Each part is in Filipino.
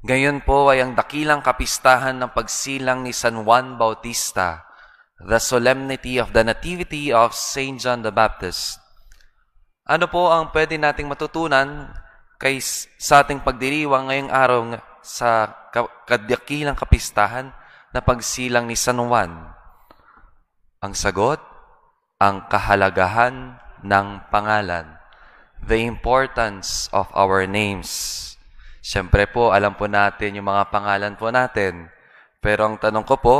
Ngayon po ay ang dakilang kapistahan ng pagsilang ni San Juan Bautista, the solemnity of the Nativity of Saint John the Baptist. Ano po ang pwede nating matutunan sa ating pagdiriwang ngayong araw sa kadakilang kapistahan na pagsilang ni San Juan? Ang sagot, ang kahalagahan ng pangalan. The importance of our names. Siyempre po, alam po natin yung mga pangalan po natin. Pero ang tanong ko po,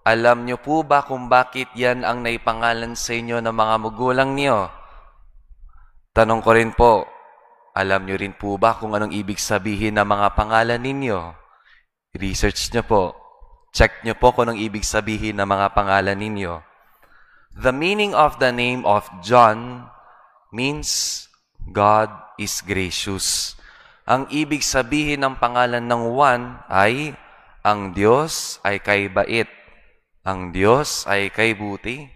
alam niyo po ba kung bakit yan ang naipangalan sa inyo ng mga magulang niyo? Tanong ko rin po, alam niyo rin po ba kung anong ibig sabihin ng mga pangalan ninyo? Research niyo po. Check niyo po kung anong ibig sabihin ng mga pangalan ninyo. The meaning of the name of John means God is gracious. Ang ibig sabihin ng pangalan ng Juan ay ang Diyos ay kay bait, ang Diyos ay kay buti,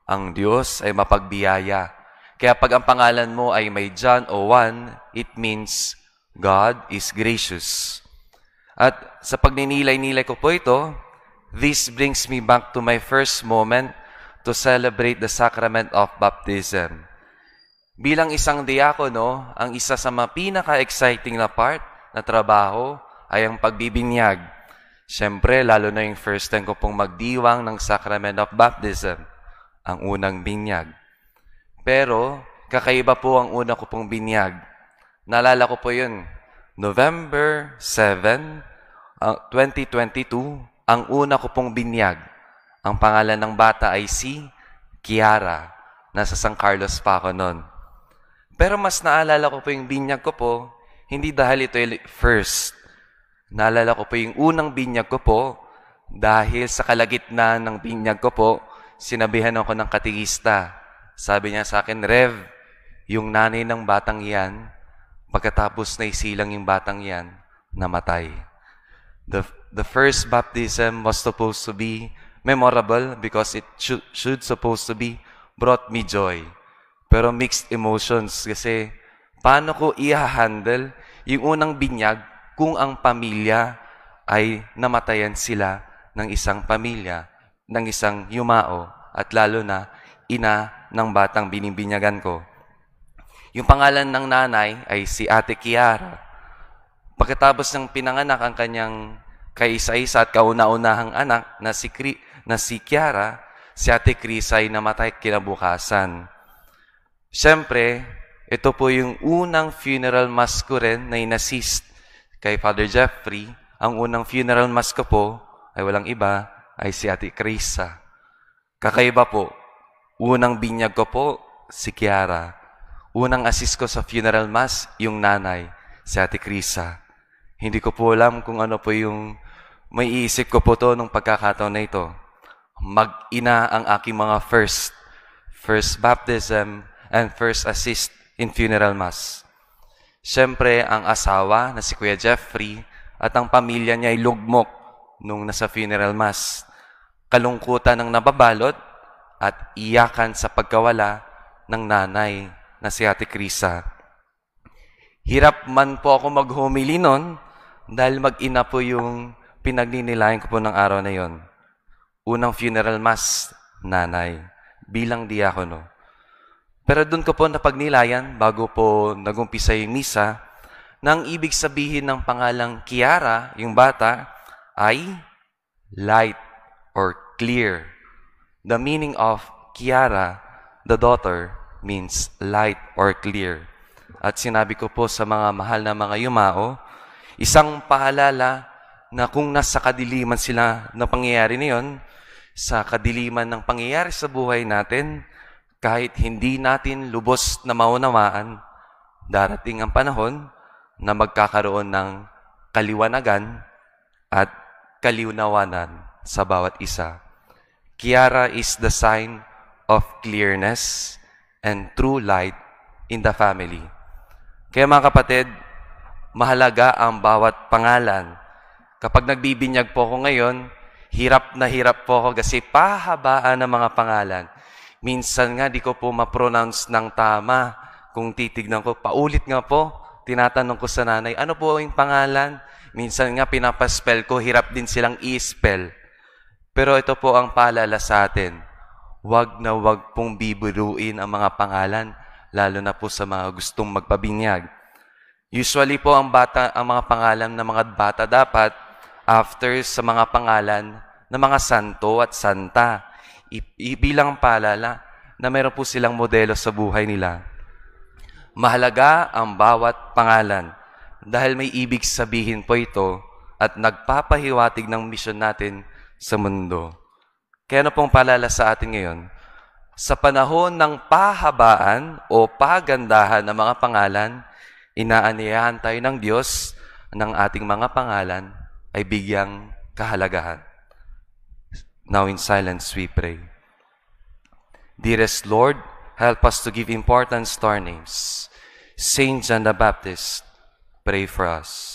ang Diyos ay mapagbiyaya. Kaya pag ang pangalan mo ay may John o Juan, it means God is gracious. At sa pagninilay-nilay ko po ito, this brings me back to my first moment to celebrate the sacrament of baptism. Bilang isang diakono, ang isa sa mga pinaka-exciting na part na trabaho ay ang pagbibinyag. Siyempre, lalo na yung first time ko pong magdiwang ng sacrament of baptism, ang unang binyag. Pero, kakaiba po ang una ko pong binyag. Naalala ko po yun, November 7, 2022, ang una ko pong binyag. Ang pangalan ng bata ay si Kiara. Nasa San Carlos pa ako noon. Pero mas naalala ko po yung binyag ko po, hindi dahil ito yung first. Naalala ko po yung unang binyag ko po, dahil sa kalagitnaan ng binyag ko po, sinabihan ako ng katikista. Sabi niya sa akin, Rev, yung nanay ng batang yan, pagkatapos na isilang yung batang yan, namatay. The first baptism was supposed to be memorable because it should supposed to be brought me joy. Pero mixed emotions kasi paano ko i-handle yung unang binyag kung ang pamilya ay namatayan sila ng isang pamilya, ng isang yumao at lalo na ina ng batang binibinyagan ko. Yung pangalan ng nanay ay si Ate Kiara. Pagkatapos ng pinanganak ang kanyang kaisa-isa at kauna-unahang anak na si Kiara, si Ate Chris ay namatay kinabukasan. Siyempre, ito po yung unang funeral mass ko rin na inassist kay Father Jeffrey. Ang unang funeral mass ko po ay walang iba, ay si Ate Krisa. Kakaiba po, unang binyag ko po, si Kiara. Unang assist ko sa funeral mass, yung nanay, si Ate Krisa. Hindi ko po alam kung ano po yung may iisip ko po to nung pagkakataon na ito. Mag-ina ang aking mga first baptism, and first assist in funeral mass. Siyempre, ang asawa na si Kuya Jeffrey at ang pamilya niya ay lugmok nung nasa funeral mass. Kalungkutan ng nababalot at iyakan sa pagkawala ng nanay na si Ate Krisa. Hirap man po ako maghumili nun dahil mag-ina po yung pinagninilayan ko po ng araw na yon. Unang funeral mass, nanay, bilang diakono. Pero doon ko po napagnilayan, bago po nagumpisa yung misa, nang ibig sabihin ng pangalang Kiara, yung bata, ay light or clear. The meaning of Kiara, the daughter, means light or clear. At sinabi ko po sa mga mahal na mga yumao, isang paalala na kung nasa kadiliman sila na pangyayari na yun, sa kadiliman ng pangyayari sa buhay natin, kahit hindi natin lubos na maunawaan, darating ang panahon na magkakaroon ng kaliwanagan at kaliwanawanan sa bawat isa. Kiara is the sign of clearness and true light in the family. Kaya mga kapatid, mahalaga ang bawat pangalan. Kapag nagbibinyag po ako ngayon, hirap na hirap po ako kasi pahabaan ng mga pangalan. Minsan nga, di ko po ma-pronounce ng tama. Kung titignan ko, paulit nga po, tinatanong ko sa nanay, ano po yung pangalan? Minsan nga pinapaspell ko, hirap din silang i-spell. Pero ito po ang paalala sa atin. Huwag na huwag pong bibiruin ang mga pangalan, lalo na po sa mga gustong magpabinyag. Usually po ang mga pangalan ng mga bata dapat after sa mga pangalan ng mga santo at santa. Bilang paalala na meron po silang modelo sa buhay nila. Mahalaga ang bawat pangalan dahil may ibig sabihin po ito at nagpapahiwatig ng misyon natin sa mundo. Kaya ano pong paalala sa atin ngayon? Sa panahon ng pahabaan o pagandahan ng mga pangalan, inaanyayahan tayo ng Diyos ng ating mga pangalan ay bigyang kahalagahan. Now in silence we pray. Dearest Lord, help us to give importance to our names. Saint John the Baptist, pray for us.